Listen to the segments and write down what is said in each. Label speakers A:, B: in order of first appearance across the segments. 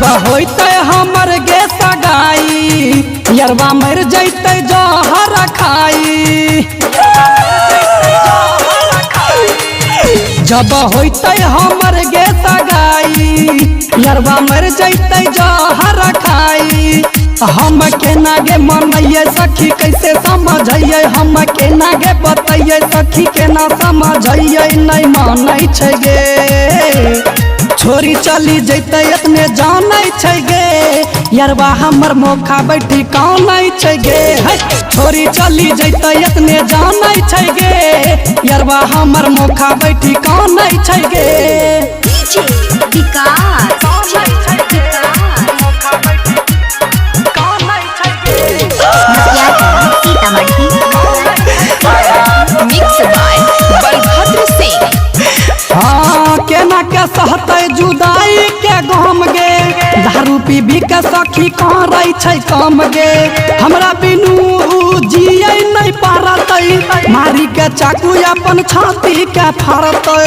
A: जब होते हमर गे सगाई यरवा मर जैते जहर खाई। जब होते हमर गे सगाई यरवा मर जैते जहर खाई। हम केना गे मनैये सखी कैसे समझैये, हम केना गे बतैये सखी केना समझैये, नहीं मानै छै गे। छोरी चली जैते इतने जानै छै गे यरवा हमर मोखा बैठी कानै छै गे। छोरी चली जैते इतने जानै छै गे यरवा हमर मोखा बैठी कानै छै गे। हाँ केना के सहते जुदाई के गम गे, दारू पीबी के सखी कहाँ रही छै कम गे। हमरा बिनु जिये नहीं पारतै, मारी के चाकू अपन छाती के फाड़तै।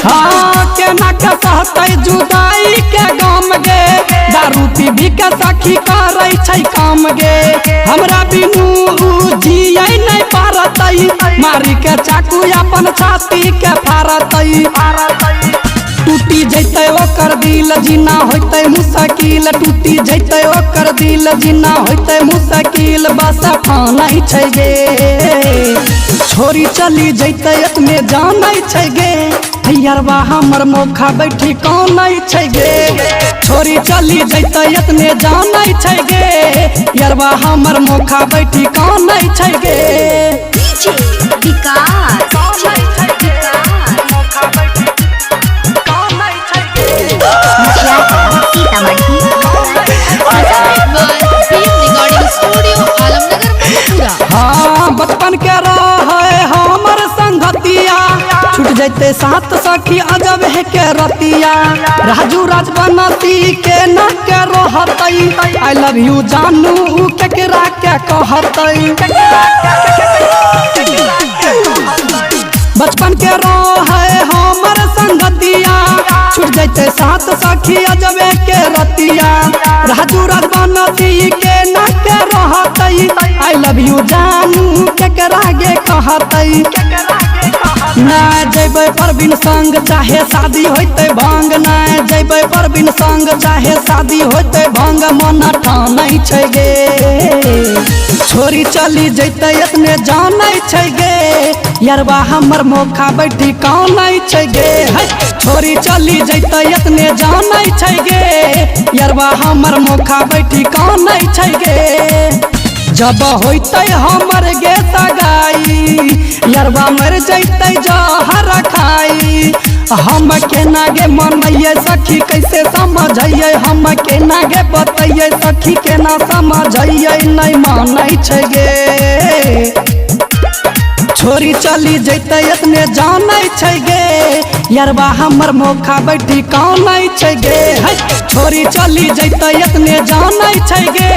A: हाँ केना के सहते जुदाई के गम गे, दारू पीबी के सखी कहाँ रही छै कम गे। हमरा बिनु जिये नहीं पारतै, मारी के चाकू अपन छाती के फाड़तै। टूटी जैते ओकर दिल जीना होते मुश्किल, टूटी जैते ओकर दिल जीना होते मुश्किल, बस फानै छै गे। छोरी चली जैते इतने जानै छै गे यरवा हमर मोखा बैठी कानै छै गे। छोरी चली जैते इतने जानै छै गे यरवा हमर मोखा बैठी कानै छै गे। हाँ बचपन के रहे हमर संगतिया, छूट जैते साथ सखी अजब है के रतिया। राजू राजबनती के न के रहतै, आई लव यू जानू केकरा के कहतै। बचपन के रहे हमर संगतिया, छूट जैते साथ सखी अजब के रतिया। राजू राजबनती के न के रहतै, आई लव यू जानू केकरा गे कहतै। ना जैबै परवीन संग चाहे शादी होते भंग, ना जैबै परवीन संग चाहे शादी होते भंग, मन ठानै छै गे। छोरी चली जैते इतने जानै छै गे यरवा हमर मोखा बैठी कानै छै गे। छोरी चली जैते इतने जानै छै गे यरवा हमर मोखा बैठी कानै छै गे। जब होते हमर गे सगाई यरवा मर जैते जहर खाई। हम केना गे मनैये सखी कैसे समझैये, हम केना गे बतैये सखी केना समझैये, नहीं मानै छै गे। छोरी चली जैते इतने जानै छै गे यरवा हमर मोखा बैठी कानै छै गे। छोरी चली जैते इतने जानै छै गे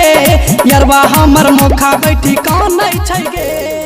A: यरवा हमर मोखा बैठी कानै छै गे।